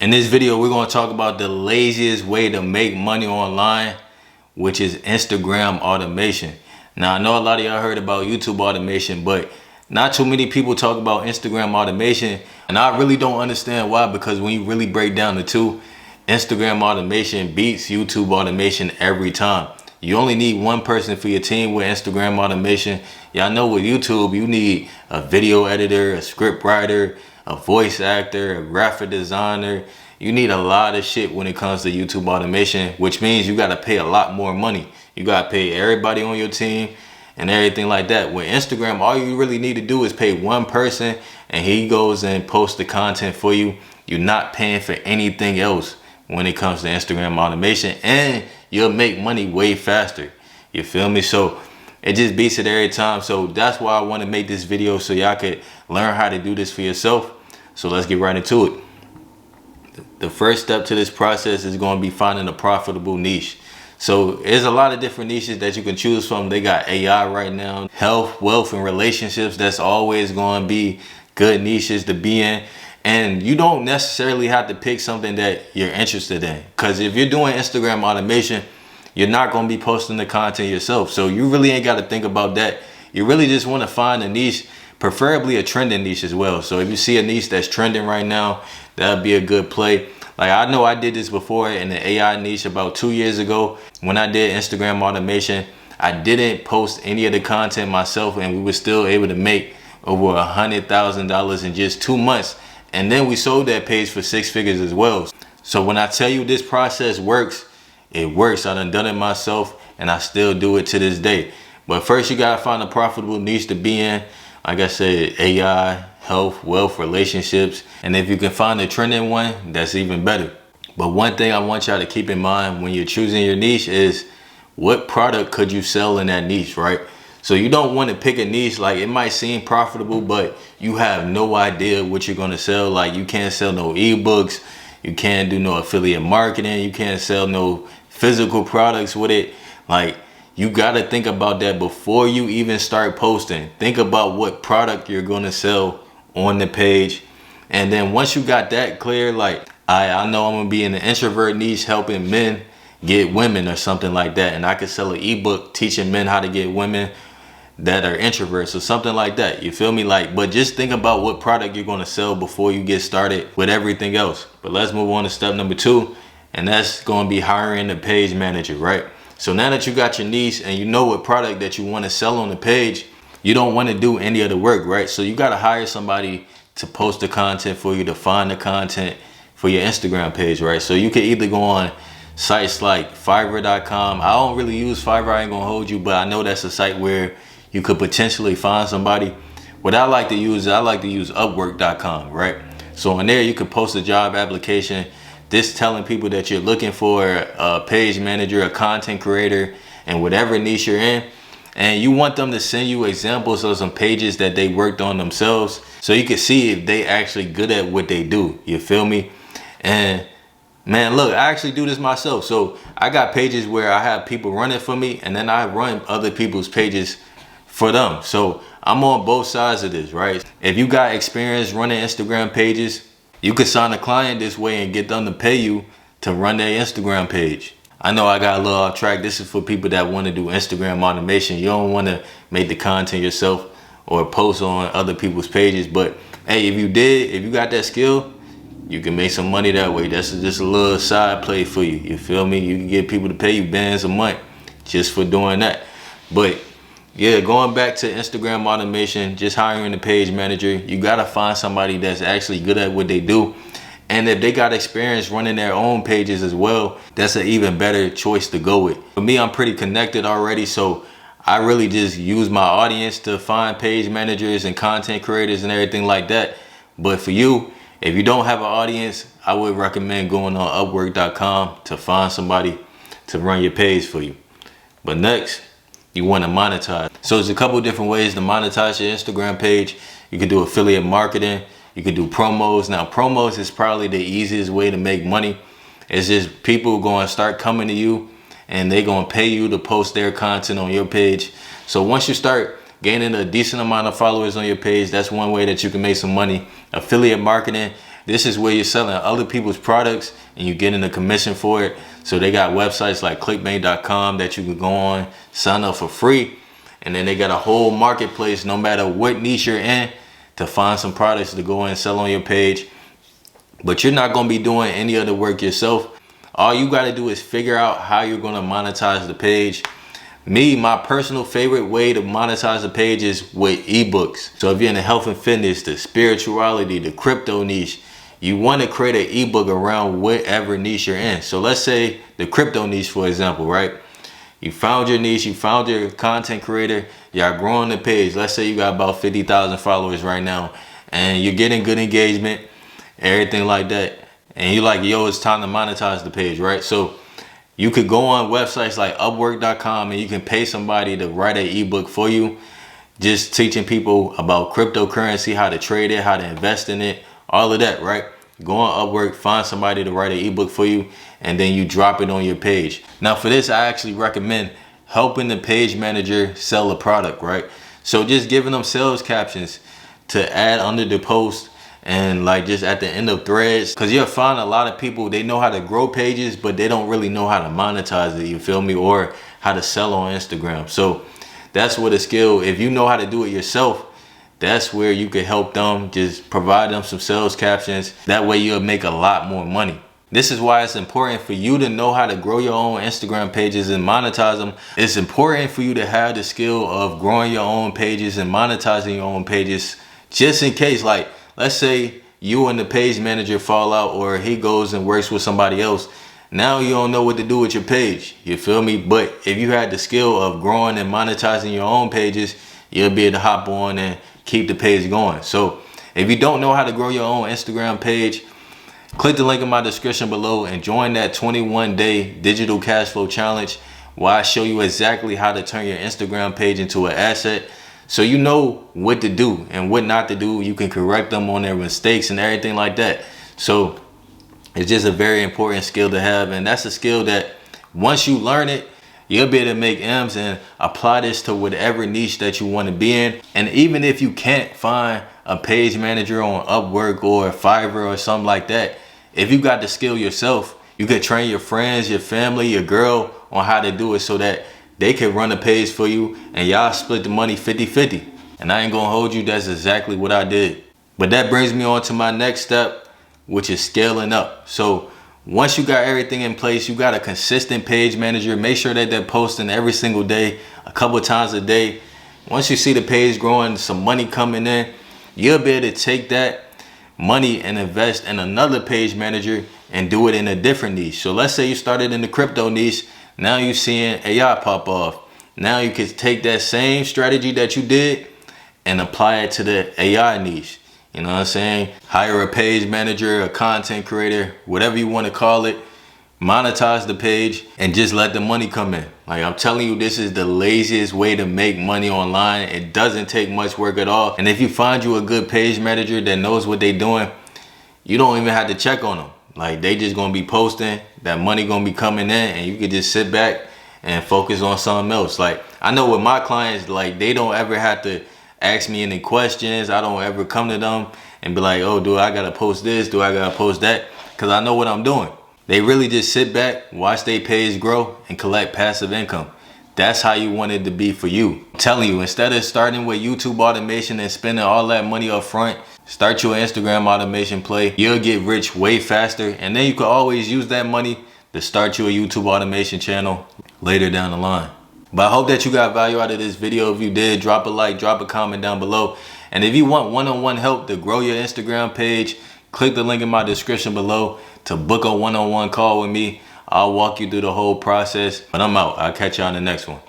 In this video, we're going to talk about the laziest way to make money online, which is Instagram automation. Now, I know a lot of y'all heard about YouTube automation, but not too many people talk about Instagram automation. And I really don't understand why, because when you really break down the two, Instagram automation beats YouTube automation every time. You only need one person for your team with Instagram automation. Y'all know with YouTube, you need a video editor, a script writer, a voice actor, a graphic designer. You need a lot of shit when it comes to YouTube automation, which means you got to pay a lot more money. You got to pay everybody on your team and everything like that. With Instagram, all you really need to do is pay one person and he goes and posts the content for you. You're not paying for anything else when it comes to Instagram automation, and you'll make money way faster. You feel me? So it just beats it every time. So that's why I want to make this video, so y'all could learn how to do this for yourself. So let's get right into it. The first step to this process is going to be finding a profitable niche. So there's a lot of different niches that you can choose from. They got AI right now, health, wealth, and relationships. That's always going to be good niches to be in. And you don't necessarily have to pick something that you're interested in, because if you're doing Instagram automation, you're not going to be posting the content yourself. So you really ain't got to think about that. You really just want to find a niche, preferably a trending niche as well. So if you see a niche that's trending right now, that'd be a good play. Like, I know I did this before in the AI niche about 2 years ago. When I did Instagram automation, I didn't post any of the content myself, and we were still able to make over $100,000 in just 2 months. And then we sold that page for 6 figures as well. So when I tell you this process works, it works. I done it myself, and I still do it to this day. But first, you gotta find a profitable niche to be in. Like I said, AI, health, wealth, relationships. And if you can find a trending one, that's even better. But one thing I want y'all to keep in mind when you're choosing your niche is, what product could you sell in that niche, right? So you don't want to pick a niche, like it might seem profitable, but you have no idea what you're going to sell. Like, you can't sell no ebooks. You can't do no affiliate marketing. You can't sell no physical products with it. Like, you got to think about that before you even start posting. Think about what product you're going to sell on the page. And then once you got that clear, like, I know I'm going to be in the introvert niche helping men get women or something like that. And I could sell an ebook teaching men how to get women that are introverts or something like that. You feel me? Like, but just think about what product you're going to sell before you get started with everything else. But let's move on to step number 2. And that's going to be hiring a page manager, right? So now that you got your niche and you know what product that you want to sell on the page, you don't want to do any of the work, right? So you got to hire somebody to post the content for you, to find the content for your Instagram page, right? So you can either go on sites like Fiverr.com. I don't really use Fiverr, I ain't gonna hold you, but I know that's a site where you could potentially find somebody. What I like to use is Upwork.com, right? So on there, you could post a job application, this telling people that you're looking for a page manager, a content creator, and whatever niche you're in. And you want them to send you examples of some pages that they worked on themselves, so you can see if they actually good at what they do. You feel me? And man, look, I actually do this myself. So I got pages where I have people running for me, and then I run other people's pages for them. So I'm on both sides of this, right? If you got experience running Instagram pages, you could sign a client this way and get them to pay you to run their Instagram page. I know I got a little off track. This is for people that want to do Instagram automation. You don't want to make the content yourself or post on other people's pages. But hey, if you got that skill, you can make some money that way. That's just a little side play for you. You feel me? You can get people to pay you bands a month just for doing that. But yeah, going back to Instagram automation, just hiring a page manager, you got to find somebody that's actually good at what they do. And if they got experience running their own pages as well, that's an even better choice to go with. For me, I'm pretty connected already, so I really just use my audience to find page managers and content creators and everything like that. But for you, if you don't have an audience, I would recommend going on Upwork.com to find somebody to run your page for you. But next, you want to monetize. So there's a couple different ways to monetize your Instagram page. You can do affiliate marketing. You can do promos. Now, promos is probably the easiest way to make money. It's just people going to start coming to you and they're going to pay you to post their content on your page. So once you start gaining a decent amount of followers on your page, that's one way that you can make some money. Affiliate marketing, This is where you're selling other people's products and you're getting a commission for it. So they got websites like clickbank.com that you can go on, sign up for free. And then they got a whole marketplace, no matter what niche you're in, to find some products to go and sell on your page. But you're not going to be doing any of the work yourself. All you got to do is figure out how you're going to monetize the page. My personal favorite way to monetize the page is with ebooks. So if you're in the health and fitness, the spirituality, the crypto niche, you want to create an ebook around whatever niche you're in. So let's say the crypto niche, for example, right? You found your niche, you found your content creator, y'all growing the page. Let's say you got about 50,000 followers right now and you're getting good engagement, everything like that. And you're like, yo, it's time to monetize the page, right? So you could go on websites like upwork.com and you can pay somebody to write an ebook for you, just teaching people about cryptocurrency, how to trade it, how to invest in it, all of that, right? Go on Upwork, find somebody to write an ebook for you, and then you drop it on your page. Now for this, I actually recommend helping the page manager sell a product, right? So just giving them sales captions to add under the post and like just at the end of threads. Cause you'll find a lot of people, they know how to grow pages, but they don't really know how to monetize it, you feel me? Or how to sell on Instagram. So that's what a skill, if you know how to do it yourself, that's where you can help them, just provide them some sales captions. That way you'll make a lot more money. This is why it's important for you to know how to grow your own Instagram pages and monetize them. It's important for you to have the skill of growing your own pages and monetizing your own pages, just in case, like, let's say you and the page manager fall out or he goes and works with somebody else. Now you don't know what to do with your page, you feel me? But if you had the skill of growing and monetizing your own pages, you'll be able to hop on and keep the page going. So if you don't know how to grow your own Instagram page, click the link in my description below and join that 21-day digital cash flow challenge where I show you exactly how to turn your Instagram page into an asset. So you know what to do and what not to do. You can correct them on their mistakes and everything like that. So it's just a very important skill to have. And that's a skill that once you learn it, you'll be able to make M's and apply this to whatever niche that you want to be in. And even if you can't find a page manager on Upwork or Fiverr or something like that, if you got the skill yourself, you could train your friends, your family, your girl on how to do it so that they can run a page for you and y'all split the money 50-50. And I ain't gonna hold you, that's exactly what I did. But that brings me on to my next step, which is scaling up. So once you got everything in place, you got a consistent page manager. Make sure that they're posting every single day, a couple times a day. Once you see the page growing, some money coming in, you'll be able to take that money and invest in another page manager and do it in a different niche. So let's say you started in the crypto niche. Now you're seeing AI pop off. Now you can take that same strategy that you did and apply it to the AI niche. You know what I'm saying? Hire a page manager, a content creator, whatever you want to call it. Monetize the page and just let the money come in. Like I'm telling you, this is the laziest way to make money online. It doesn't take much work at all. And if you find you a good page manager that knows what they're doing, you don't even have to check on them. Like they just gonna be posting, that money gonna be coming in, and you can just sit back and focus on something else. Like I know with my clients, like they don't ever have to ask me any questions. I don't ever come to them and be like, oh, do I gotta post this? Do I gotta post that? Because I know what I'm doing. They really just sit back, watch their page grow, and collect passive income. That's how you want it to be for you. I'm telling you, instead of starting with YouTube automation and spending all that money up front, start your Instagram automation play. You'll get rich way faster. And then you can always use that money to start your YouTube automation channel later down the line. But I hope that you got value out of this video. If you did, drop a like, drop a comment down below. And if you want one-on-one help to grow your Instagram page, click the link in my description below to book a one-on-one call with me. I'll walk you through the whole process. But I'm out. I'll catch you on the next one.